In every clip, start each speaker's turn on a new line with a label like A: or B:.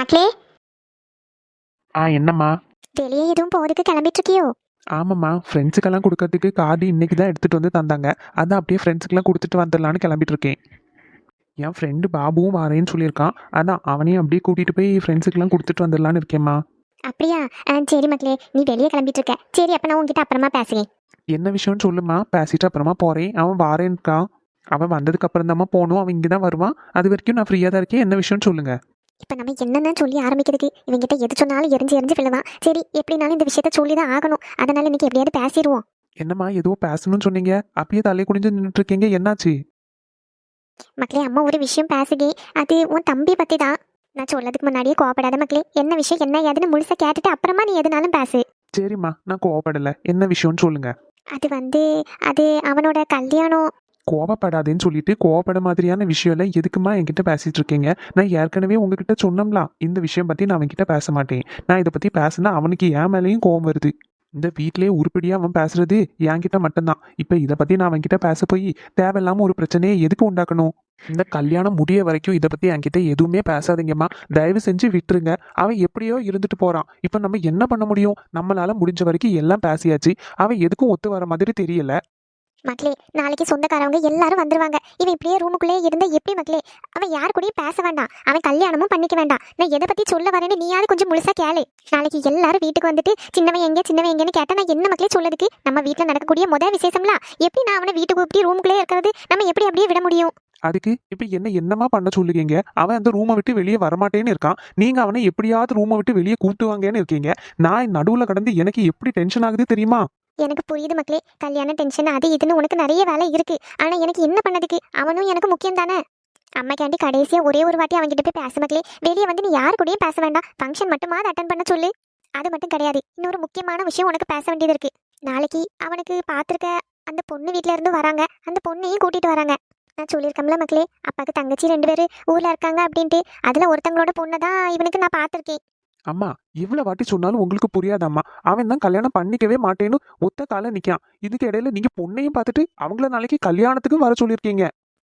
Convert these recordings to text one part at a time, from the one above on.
A: மக்களே,
B: என்னம்மா?
A: வெளியே எதுவும் போறதுக்கு கிளம்பிட்டு இருக்கியோ?
B: ஆமாம்மா, ஃப்ரெண்ட்ஸுக்கெல்லாம் கொடுக்கறதுக்கு கார்டு இன்னைக்கு தான் எடுத்துகிட்டு வந்து தந்தாங்க. அதான் அப்படியே ஃப்ரெண்ட்ஸுக்கெல்லாம் கொடுத்துட்டு வந்துடலான்னு கிளம்பிட்டு இருக்கேன். என் ஃப்ரெண்டு பாபுவும் வரேன்னு சொல்லியிருக்கான். அதான் அவனையும் அப்படியே கூட்டிகிட்டு போய் ஃப்ரெண்ட்ஸுக்கெல்லாம் கொடுத்துட்டு வந்துடலான்னு இருக்கேம்மா.
A: அப்படியா? சரி மக்களே, நீ வெளியே கிளம்பிட்டு இருக்க. சரி, அப்ப நான் உங்ககிட்ட அப்புறமா பேசுறேன்.
B: என்ன விஷயம்னு சொல்லுமா, பேசிட்டு அப்புறமா போகிறேன். அவன் வாரேன்னுக்கான். அவன் வந்ததுக்கு அப்புறம் தாம்மா போகணும். அவன் இங்கே தான் வருவான். அது வரைக்கும் நான் ஃப்ரீயாக தான் இருக்கேன். என்ன விஷயம்னு சொல்லுங்க.
A: இப்ப நம்ம என்னன்னு சொல்லி ஆரம்பிக்கிறதுக்கு இவங்கிட்ட எது சொன்னாலும் எரிஞ்சு எரிஞ்சு விழுவான். சரி, எப்படினாலும் இந்த விஷயத்த சொல்லி தான் ஆகணும். அதனால இன்னைக்கு எப்படியாவது பேசிடுவோம்.
B: என்னம்மா, ஏதோ பேசணும்னு சொன்னீங்க, அப்பயே தலையை குனிஞ்சு நின்றுட்டு இருக்கீங்க, என்னாச்சு?
A: மக்களே, அம்மா ஒரு விஷயம் பேசுகே. அது உன் தம்பி பத்தி தான். நான் சொல்லதுக்கு முன்னாடியே கோவப்படாத மக்களே. என்ன விஷயம் என்ன ஏதுன்னு முழுசா கேட்டுட்டு அப்புறமா நீ எதுனாலும் பேசு.
B: சரிம்மா, நான் கோவப்படலை. என்ன விஷயம்னு சொல்லுங்க.
A: அது வந்து அது அவனோட கல்யாணம்.
B: கோவப்படாதேன்னு சொல்லிட்டு கோவப்பட மாதிரியான விஷயம் எல்லாம் எதுக்குமா என்கிட்ட பேசிட்டு இருக்கீங்க? நான் ஏற்கனவே உங்ககிட்ட சொன்னோம்லாம், இந்த விஷயம் பத்தி நான் அவன்கிட்ட பேச மாட்டேன். நான் இதை பத்தி பேசினா அவனுக்கு என் மேலேயும் கோவம் வருது. இந்த வீட்டிலேயே உருப்படியா அவன் பேசுறது என்கிட்ட மட்டும்தான். இப்ப இதை பத்தி நான் அவன்கிட்ட பேச போய் தேவையில்லாம ஒரு பிரச்சனையை எதுக்கு உண்டாக்கணும்? இந்த கல்யாணம் முடிய வரைக்கும் இதை பத்தி என்கிட்ட எதுவுமே பேசாதீங்கம்மா. தயவு செஞ்சு விட்டுருங்க. அவன் எப்படியோ இருந்துட்டு போறான். இப்ப நம்ம என்ன பண்ண முடியும்? நம்மளால முடிஞ்ச வரைக்கும் எல்லாம் பேசியாச்சு. அவன் எதுக்கும் ஒத்து வர மாதிரி தெரியல.
A: மக்களே, நாளைக்கு சொந்தக்காரவங்க எல்லாரும் வந்துருவாங்க. இவன் இப்படியே ரூமுக்குள்ளே இருந்தா எப்படி மக்களே? அவன் யார் கூடயும் பேச வேண்டாம். அவன் கல்யாணமும் பண்ணிக்க வேண்டாம். நான் எதை பத்தி சொல்ல வரேன்னு நீயாவது கொஞ்சம் முழுசா கேளு. நாளைக்கு எல்லாரும் வீட்டுக்கு வந்துட்டு சின்னவன் எங்கன்னு கேட்டா நான் என்ன மக்களே சொல்லதுக்கு? நம்ம வீட்டுல நடக்கக்கூடிய முதல் விசேஷம்லாம் எப்படி நான் அவனை வீட்டுக்கு கூப்பிட்டு ரூமுக்குள்ளே இருக்கிறது? நம்ம எப்படி அப்படியே விட முடியும்?
B: அதுக்கு இப்ப என்னமா பண்ண சொல்லுவீங்க? அவன் அந்த ரூமை விட்டு வெளியே வரமாட்டேன்னு இருக்கான். நீங்க அவனை எப்படியாவது ரூமை விட்டு வெளியே கூப்பிட்டுவாங்கன்னு இருக்கீங்க. நான் நடுவுல கடந்து எனக்கு எப்படி டென்ஷன் ஆகுது தெரியுமா?
A: எனக்கு புரியுது மக்களே. கல்யாண டென்ஷன் அது இதுன்னு உனக்கு நிறைய வேலை இருக்கு. ஆனா எனக்கு என்ன பண்ணதுக்கு? அவனும் எனக்கு முக்கியம் தானே. அம்மாக்காண்டி கடைசியா ஒரே ஒரு வாட்டி அவன்கிட்ட போய் பேச மக்களே. வெளியே வந்து நீ யாரு கூடயும் பேச வேண்டாம். ஃபங்க்ஷன் மட்டுமாவது அட்டன் பண்ண சொல்லு. அது மட்டும் கிடையாது, இன்னொரு முக்கியமான விஷயம் உனக்கு பேச வேண்டியது இருக்கு. நாளைக்கு அவனுக்கு பார்த்துருக்க அந்த பொண்ணு வீட்ல இருந்து வராங்க. அந்த பொண்ணையும் கூட்டிட்டு வராங்க. நான் சொல்லியிருக்கேன்ல மக்களே, அப்பாவுக்கு தங்கச்சி 2 பேரு ஊர்ல இருக்காங்க அப்படின்ட்டு. அதுல ஒருத்தங்களோட பொண்ணை தான் இவனுக்கு நான் பார்த்துருக்கேன்.
B: அம்மா, இவ்வளவு வாட்டி சொன்னாலும் உங்களுக்கு புரியாதாம்மா? அவன் தான் கல்யாணம் பண்ணிக்கவே மாட்டேன்னு ஒத்த கால நிக்கான். இதுக்கு இடையில நீங்க பொண்ணையும் பார்த்துட்டு அவங்கள நாளைக்கு கல்யாணத்துக்கும் வர சொல்லியிருக்கீங்க.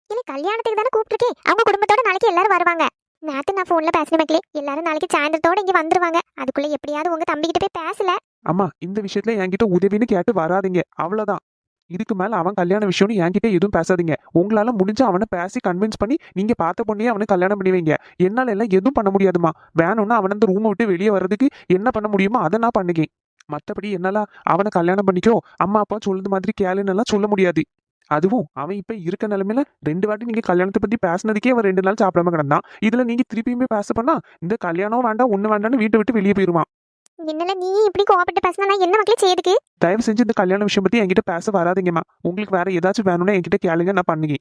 A: இல்ல, கல்யாணத்துக்கு தானே கூப்பிட்டுருக்கேன். அவங்க குடும்பத்தோட நாளைக்கு எல்லாரும் வருவாங்க. நேத்து நான் போன்ல பேசின மக்களே, எல்லாரும் நாளைக்கு சாயந்தரத்தோட இங்க வந்துருவாங்க. அதுக்குள்ள எப்படியாவது உங்க தம்பி கிட்ட போய் பேசல.
B: அம்மா, இந்த விஷயத்துல என்கிட்ட உதவின்னு கேட்டு வராதீங்க, அவ்வளவுதான். இதுக்கு மேல அவன் கல்யாண விஷயம்னு என்கிட்ட எதுவும் பேசாதீங்க. உங்களால முடிஞ்ச அவனை பேசி கன்வின்ஸ் பண்ணி நீங்க பார்த்த பொண்ணையே அவனுக்கு கல்யாணம் பண்ணி வைங்க. என்னால எல்லாம் எதுவும் பண்ண முடியாதுமா. வேணும்னா அவன் அந்த ரூமை விட்டு வெளியே வர்றதுக்கு என்ன பண்ண முடியுமோ அதை நான் பண்ணுகேன். மத்தபடி என்னால அவனை கல்யாணம் பண்ணிக்கோ, அம்மா அப்பா சொல்லுது மாதிரி கேளுன்னு எல்லாம் சொல்ல முடியாது. அதுவும் அவன் இப்ப இருக்க நிலைமையில 2 வாட்டி நீங்க கல்யாணத்தை பத்தி பேசினதுக்கே அவன் 2 நாள் சாப்பிடாம கிடந்தான். இதுல நீங்க திருப்பியுமே பேச பண்ணா இந்த கல்யாணம் வேண்டாம் ஒண்ணு வேண்டாம்னு வீட்டை விட்டு வெளியே போயிருவான்.
A: என்னல நீ இப்படி கோவப்பட்டு பேசினா நான் என்ன மக்களே செய்யுதுக்கு?
B: தயவு செஞ்சு இந்த கல்யாண விஷயம் பத்தி என்கிட்ட பேச வராதீங்கம்மா. உங்களுக்கு வேற ஏதாச்சும் வேணும்னா என்கிட்ட கேளுங்க, நான் பண்ணுங்க.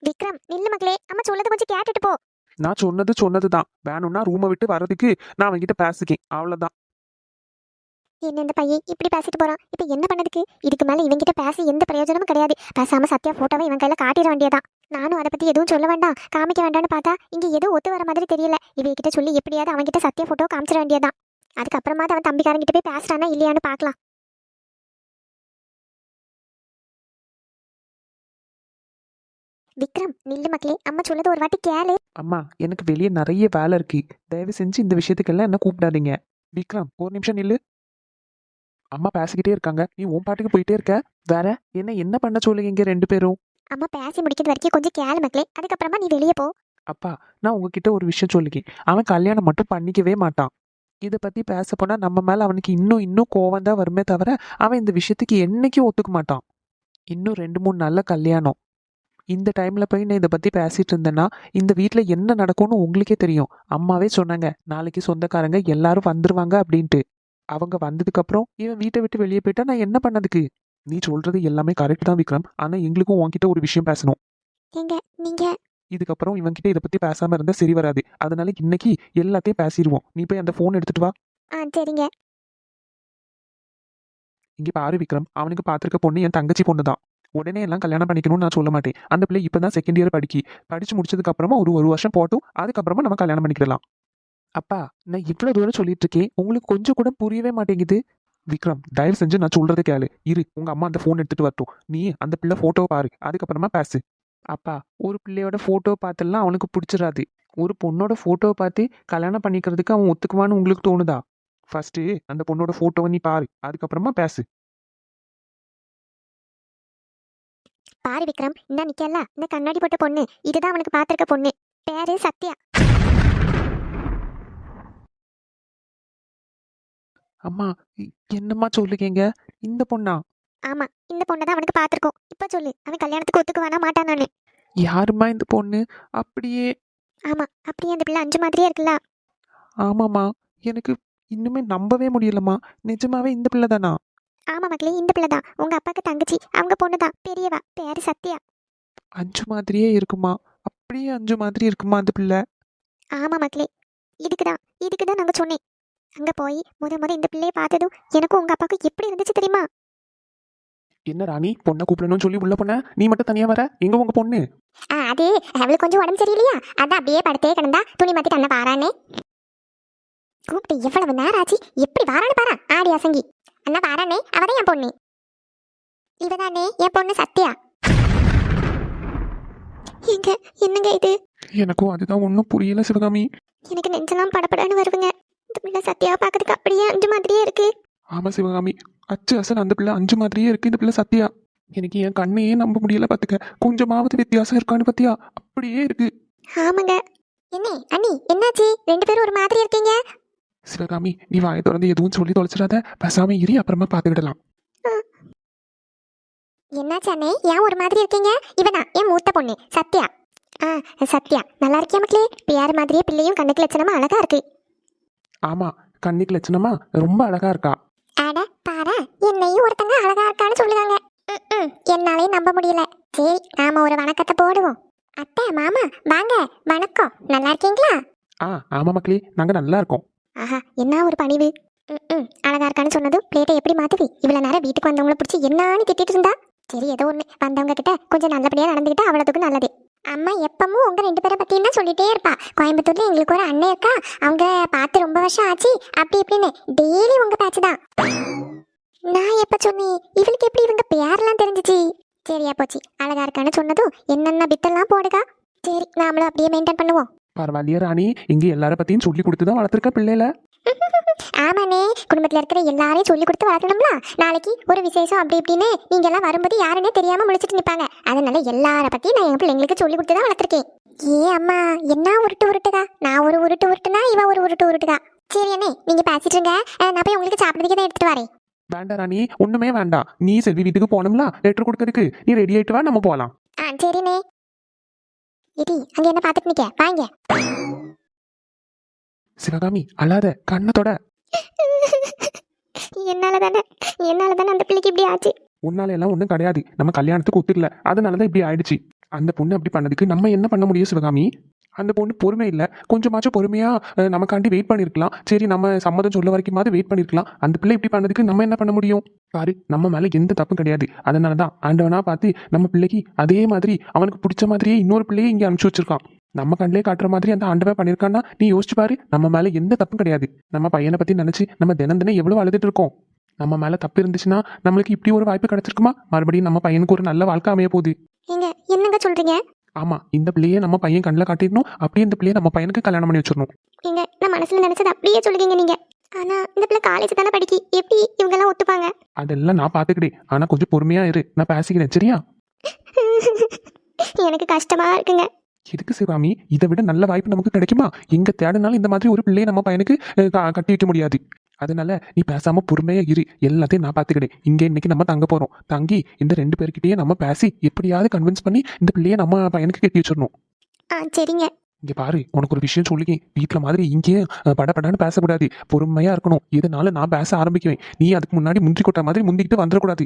A: விக்ரம், நில்லு மக்களே. அம்மா சொல்லதை கொஞ்சம் கேட்டுட்டு போ.
B: நான் சொன்னதுதான். வேணும்னா ரூமை விட்டு வர்றதுக்கு நான் அவன்கிட்ட பேசிக்கேன், அவ்வளவுதான்.
A: என்ன இந்த பையன் இப்படி பேசிட்டு போறான்? இப்ப என்ன பண்ணதுக்கு? இதுக்கு மேல இவங்கிட்ட பேசி எந்த பிரயோஜனமும் கிடையாது. பேசாம சத்யா போட்டோவை இவன் கையில காட்டிட வேண்டியதான். நானும் அதை பத்தி எதுவும் சொல்ல வேண்டாம், காமிக்க வேண்டாம்னு பார்த்தா இங்க ஏதோ ஒத்து வர மாதிரி தெரியல. இவகிட்ட சொல்லி எப்படியாவது அவன்கிட்ட சத்யா போட்டோ காமிச்சிட வேண்டியதான். அதுக்கப்புறமா அவன் தம்பிக்காரங்கிட்ட போய் பேசுறானா இல்லையான்னு பார்க்கலாம். விக்ரம், நில்லு மக்களே. அம்மா சொல்லது ஒரு வாட்டி கேளு.
B: அம்மா, எனக்கு வெளியே நிறைய வேலை இருக்கு. தயவு செஞ்சு இந்த விஷயத்துக்கெல்லாம் என்ன கூப்பிடாதீங்க. விக்ரம், ஒரு நிமிஷம் நில்லு. அம்மா பேசிக்கிட்டே இருக்காங்க, நீ உன் பாட்டுக்கு போயிட்டே இருக்க. வேற என்ன பண்ண சொல்லுங்க 2 பேரும்?
A: அம்மா பேசி முடிக்கிறது வரைக்கும் கொஞ்சம் கேளு மக்களே. அதுக்கப்புறமா நீ வெளியே போ.
B: அப்பா, நான் உங்ககிட்ட ஒரு விஷயம் சொல்லிக்கேன். அவன் கல்யாணம் மட்டும் பண்ணிக்கவே மாட்டான். இதை பத்தி பேச போனா நம்ம மேல அவனுக்கு இன்னும் கோவம் தான் வருமே தவிர அவன் இந்த விஷயத்துக்கு என்னைக்கும் ஒத்துக்க மாட்டான். இன்னும் 2-3 நல்ல கல்யாணம். இந்த டைம்ல போய் நான் இதை பத்தி பேசிட்டு இருந்தேன்னா இந்த வீட்ல என்ன நடக்கும்னு உங்களுக்கே தெரியும். அம்மாவே சொன்னாங்க, நாளைக்கு சொந்தக்காரங்க எல்லாரும் வந்துருவாங்க அப்படின்ட்டு. அவங்க வந்ததுக்கு அப்புறம் இவன் வீட்டை விட்டு வெளியே போயிட்டா நான் என்ன பண்ணதுக்கு? நீ சொல்றது எல்லாமே கரெக்ட் தான் விக்ரம். ஆனா எங்களுக்கும் உன்கிட்ட ஒரு விஷயம் பேசணும்.
A: எங்க நீங்க?
B: இதுக்கப்புறம் இவன்கிட்ட இதை பத்தி பேசாம இருந்தா சரி வராது. அதனால இன்னைக்கு எல்லாத்தையும் பேசிடுவோம். நீ போய் அந்த போன் எடுத்துட்டு வா.
A: சரிங்க.
B: இங்க பாரு விக்ரம், அவனுக்கு பாத்திருக்க பொண்ணு என் தங்கச்சி பொண்ணு தான். உடனே எல்லாம் கல்யாணம் பண்ணிக்கணும்னு நான் சொல்ல மாட்டேன். அந்த பிள்ளை இப்பதான் செகண்ட் இயர் படிச்சு முடிச்சதுக்கு அப்புறமா ஒரு வருஷம் போட்டும், அதுக்கப்புறமா நம்ம கல்யாணம் பண்ணிக்கலாம். அப்பா, நான் இவ்வளவு தூரம் சொல்லிட்டு இருக்கேன், உங்களுக்கு கொஞ்சம் கூட புரியவே மாட்டேங்குது. விக்ரம், தயவு செஞ்சு நான் சொல்றதை கேளு. இரு, உங்க அம்மா அந்த போன் எடுத்துட்டு வரட்டும். நீ அந்த பிள்ளை போட்டோ பாரு, அதுக்கப்புறமா பேசு. அப்பா, ஒரு பிள்ளையோட போட்டோ பார்த்தெல்லாம் அவனுக்கு பிடிச்சிடாது. ஒரு பொண்ணோட ஃபோட்டோவை பார்த்து கல்யாணம் பண்ணிக்கிறதுக்கு அவன் ஒத்துக்குவான்னு உங்களுக்கு தோணுதா? ஃபர்ஸ்ட் அந்த பொண்ணோட ஃபோட்டோவை நீ பாரு, அதுக்கப்புறமா பேசு.
A: பாரு விக்ரம், இந்த நிக்கல இந்த கண்ணாடி போட்ட பொண்ணு, இதுதான் அவனுக்கு பார்த்திருக்க பொண்ணு. பேரு சத்யா.
B: அம்மா, என்னம்மா சொல்லுங்க? இந்த பொண்ணா?
A: ஆமா, இந்த பொண்ணை தான் அவனுக்கு பார்த்திருக்கோம். இப்ப சொல்லு, அவன் கல்யாணத்துக்கு ஒத்துக்குவானா மாட்டானான்னு.
B: யாரும்மா இந்த பொண்ணு? அப்படியே.
A: ஆமா, அப்படியே அந்த பிள்ளை அஞ்சு மாதிரியே இருக்குல்ல.
B: ஆமாம்மா, எனக்கு இன்னுமே நம்பவே முடியலம்மா. நிஜமாவே இந்த பிள்ளை தானா?
A: ஆமா மக்களே, இந்த பிள்ளை தான் உங்க அப்பாக்கு தங்கச்சி. அவங்க பொண்ணு தான், பெரியவா. பேரு சத்யா.
B: அஞ்சு மாதிரியே இருக்குமா? அப்படியே அஞ்சு மாதிரி இருக்குமா அந்த பிள்ளை?
A: ஆமா மக்களே, இதுக்குதான் நாங்க சொன்னேன். அங்க போய் முத இந்த பிள்ளையை பார்த்ததும் எனக்கும் உங்க அப்பாவுக்கு எப்படி இருந்துச்சு தெரியுமா?
B: என்ன ராணி, பொண்ணை கூப்பிடணும்னு சொல்லி உள்ள பொண்ண நீ மட்டும் தனியா வர? எங்க உங்க பொண்ணு?
A: அது அவளுக்கு கொஞ்சம் உடம்பு சரியில்லையா, அதான் அப்படியே படுத்தே கிடந்தா. துணி மாத்திட்டு அண்ணன் பாரானே கூப்பிட்டு எவ்வளவு நேரம் ஆச்சு, எப்படி வாரான்னு பாரா. ஆடி அசங்கி அண்ணா பாரானே, அவதான் என் பொண்ணு. இவதானே என் பொண்ணு சத்யா. எங்க என்னங்க இது?
B: எனக்கும் அதுதான் ஒன்றும் புரியல சிவகாமி.
A: எனக்கு நெஞ்செல்லாம் படப்படன்னு வருவங்க. இந்த பிள்ளை சத்யாவை பார்க்கறதுக்கு அப்படியே அஞ்சு மாதிரியே இருக்கு.
B: ஆமா சிவகாமி, அச்சு அசல் அந்த பிள்ளை அஞ்சு மாதிரியே இருக்கு. இந்த பிள்ளை சத்யா. எனக்கு என் கண்ணையே நம்ப முடியல பாத்துக்க. கொஞ்சமாவது வித்தியாசம் இருக்கான்னு பாத்தியா? அப்படியே இருக்கு.
A: ஆமாங்க. என்ன அண்ணி, என்னாச்சு? ரெண்டு பேரும் ஒரு மாதிரி இருக்கீங்க.
B: சிவகாமி, நீ வாயை திறந்து எதுவும் சொல்லி தொலைச்சிடாத. பேசாம இரு, அப்புறமா பாத்துக்கிடலாம்.
A: என்னாச்சு அண்ணே, ஏன் ஒரு மாதிரி இருக்கீங்க? இவதான் என் மூத்த பொண்ணு சத்யா. சத்யா நல்லா இருக்கியா மக்களே? பியார் மாதிரியே பிள்ளையும் கண்ணுக்கு லட்சணமா அழகா இருக்கு.
B: ஆமா, கண்ணுக்கு லட்சணமா ரொம்ப அழகா இருக்கா.
A: அட பாரு, என்னையும் ஒருத்தங்க அழகா இருக்கான்னு சொல்லுவாங்க. என்னாலே நம்ப முடியல. சரி, நாம ஒரு வணக்கத்தை போடுவோம். அத்தை மாமா வாங்க, வணக்கம். நல்லா இருக்கீங்களா?
B: ஆமா மக்களே, நாங்க நல்லா இருக்கோம்.
A: ஆஹா, என்ன ஒரு பணிவு. அழகா இருக்கான்னு சொன்னதும் பிளேட்டை எப்படி மாத்துவி? இவ்வளவு நேரம் வீட்டுக்கு வந்தவங்களை பிடிச்சி என்னான்னு திட்டிட்டு இருந்தா. சரி, ஏதோ ஒண்ணு, வந்தவங்க கிட்ட கொஞ்சம் நல்லபடியா நடந்துகிட்டா அவ்வளவுக்கு நல்லது. அம்மா எப்பவும் உங்க ரெண்டு பேரை பத்தியும் தான் சொல்லிட்டே இருப்பா. கோயம்புத்தூர்ல எங்களுக்கு ஒரு அண்ணன் இருக்கா, அவங்க பார்த்து ரொம்ப வருஷம் ஆச்சு, அப்படி இப்படின்னு டெய்லி உங்க பேச்சு தான். நான் எப்ப சொன்னேன்? இவளுக்கு எப்படி இவங்க பேரெல்லாம் தெரிஞ்சிச்சு? சரியா போச்சு, அழகா இருக்கான்னு சொன்னதும் என்னென்ன பிட்டெல்லாம் போடுகா. சரி, நாமளும் அப்படியே மெயின்டைன் பண்ணுவோம்.
B: பரவாயில்லையா ராணி, இங்க எல்லார பத்தியும் சொல்லி கொடுத்துதான் வளர்த்துருக்க பிள்ளைல.
A: ஆமாண்ணே, குடும்பத்துல இருக்கிற எல்லாரையும் சொல்லி கொடுத்து வளர்க்கணும்ல. நாளைக்கு ஒரு விசேஷம் அப்படி இப்படின்னு நீங்க எல்லாம் வரும்போது யாருன்னே தெரியாம முழிச்சிட்டு நிப்பாங்க. அதனால எல்லார பத்தியும் நான் என் பிள்ளைங்களுக்கு சொல்லி கொடுத்து தான் வளர்த்துருக்கேன். அம்மா, என்ன உருட்டு உருட்டுதா? நான் ஒரு உருட்டு உருட்டுனா இவ ஒரு உருட்டு உருட்டுதா. சரி அண்ணே, நீங்க பேசிட்டு இருங்க, நான் போய் உங்களுக்கு சாப்பிட்றதுக்கு தான் எடுத்துட்டு வரேன்.
B: வேண்டாம் ராணி, ஒண்ணுமே வேண்டாம். நீ செல்வி வீட்டுக்கு போனோம்ல லெட்டர் கொடுக்கறதுக்கு, நீ ரெடி ஆயிட்டு வா, நம்ம போலாம்.
A: சரிண்ணே. இடி, அங்க என்ன பாத்துட்டு நிக்க? வாங்க.
B: சிவகாமி, அழாத, கண்ணத்தோட.
A: என்னாலதானே அந்த பிள்ளைக்கு இப்படி ஆச்சு.
B: உன்னால எல்லாம் ஒண்ணும் கிடையாது. நம்ம கல்யாணத்துக்கு ஒத்துக்கல, அதனாலதான் இப்படி ஆயிடுச்சு. அந்த பொண்ணு அப்படி பண்ணதுக்கு நம்ம என்ன பண்ண முடியும் சிவகாமி? அந்த பொண்ணு பொறுமை இல்ல, கொஞ்சமாச்சும் பொறுமையா நமக்காண்டி வெயிட் பண்ணிருக்கலாம். சரி, நம்ம சம்மதம் சொல்ல வரைக்குமாவது வெயிட் பண்ணிருக்கலாம். அந்த பிள்ளை இப்படி பண்ணதுக்கு நம்ம என்ன பண்ண முடியும்? பாரு, நம்ம மேல எந்த தப்பும் கிடையாது. அதனாலதான் ஆண்டவனா பார்த்து நம்ம பிள்ளைக்கு அதே மாதிரி அவனுக்கு பிடிச்ச மாதிரியே இன்னொரு பிள்ளையை இங்க அனுப்பிச்சு வச்சிருக்கான். நம்ம கண்ணிலே காட்டுற மாதிரி அந்த ஆண்டவன் பண்ணிருக்கான்னா நீ யோசிச்சு பாரு. நம்ம மேல எந்த தப்பும் கிடையாது. நம்ம பையனை பத்தி நினைச்சு நம்ம தினம் எவ்வளவு அழுதுட்டு இருக்கோம். நம்ம மேல தப்பு இருந்துச்சுன்னா நம்மளுக்கு இப்படி ஒரு வாய்ப்பு கிடைச்சிருக்குமா? மறுபடியும் நம்ம பையனுக்கு ஒரு நல்ல வாழ்க்கை அமைய போகுது.
A: என்னங்க சொல்றீங்க?
B: ஆமா, இந்த பிள்ளையே நம்ம பையன் கண்ணில் காட்டிடணும். அப்படியே இந்த பிள்ளையை நம்ம பையனுக்கு கல்யாணம் பண்ணி வச்சிடணும்.
A: நான் மனசுல நினைச்சது அப்படியே சொல்லுங்க நீங்க. ஆனா இந்த பிள்ளை காலேஜ் தானே படிக்கி, எப்படி இவங்க எல்லாம் ஒத்துப்பாங்க?
B: அதெல்லாம் நான் பாத்துக்கிட்டேன். ஆனா கொஞ்சம் பொறுமையா இரு, நான் பேசிக்கிறேன், சரியா?
A: எனக்கு கஷ்டமா இருக்குங்க.
B: எதுக்கு சிவகாமி? இதை விட நல்ல வாய்ப்பு நமக்கு கிடைக்குமா? எங்க தேடினாலும் இந்த மாதிரி ஒரு பிள்ளையை நம்ம பையனுக்கு கட்டி வைக்க முடியாது. அதனால நீ பேசாம பொறுமையா இரு, எல்லாத்தையும் நான் பாத்துக்கிட்டேன். இங்க இன்னைக்கு நம்ம தங்க போறோம். தங்கி இந்த ரெண்டு பேர்கிட்டயே நம்ம பேசி எப்படியாவது கன்வின்ஸ் பண்ணி இந்த பிள்ளையை நம்ம பையனுக்கு கட்டி வச்சிடணும்.
A: சரிங்க.
B: இங்க பாரு, உனக்கு ஒரு விஷயம் சொல்லிக்கேன். வீட்டுல மாதிரி இங்கேயே படப்படான்னு பேசக்கூடாது, பொறுமையா இருக்கணும். இதனால நான் பேச ஆரம்பிக்குவேன், நீ அதுக்கு முன்னாடி முந்திரி கொட்ட மாதிரி முந்திக்கிட்டு வந்துடக்கூடாது.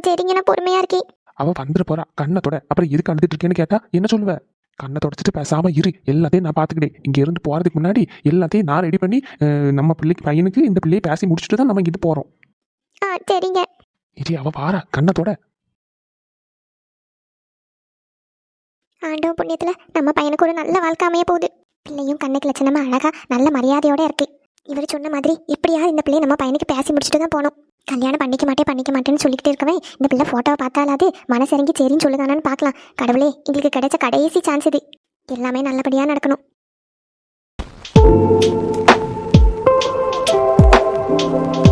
A: சரிங்க, நான் பொறுமையா இருக்கேன்.
B: அவ வந்துட போறா கண்ணத்தோட. அப்புறம் எதுக்கு அழுதுட்டு இருக்கேன்னு கேட்டா என்ன சொல்லுவ? கண்ணை தொடச்சிட்டு பேசாம இரு, எல்லாத்தையும் நான் பாத்துக்கிட்டேன். இங்க இருந்து போறதுக்கு முன்னாடி எல்லாத்தையும் நான் ரெடி பண்ணி நம்ம பிள்ளைக்கு பையனுக்கு இந்த பிள்ளையை பேசி முடிச்சுட்டு தான் நம்ம இங்கிட்டு போறோம்.
A: சரிங்க.
B: இது அவ பாரா கண்ணத்தோட.
A: ஆண்டவ புண்ணியத்துல நம்ம பையனுக்கு ஒரு நல்ல வாழ்க்கை அமைய போகுது. பிள்ளையும் கண்ணுக்கு லட்சணமா அழகா நல்ல மரியாதையோட இருக்கு. இவர் சொன்ன மாதிரி எப்படியாவது இந்த பிள்ளையை நம்ம பையனுக்கு பேசி முடிச்சுட்டு தான் போகணும். கல்யாணம் பண்ணிக்க மாட்டேன்னு சொல்லிக்கிட்டே இருக்கவே இந்த பிள்ளை போட்டோவை பார்த்தாலாது மனசிறங்கி சரின்னு சொல்லுதானான்னு பார்க்கலாம். கடவுளே, எங்களுக்கு கிடைச்ச கடைசி சான்ஸ் இது. எல்லாமே நல்லபடியா நடக்கணும். போறேன்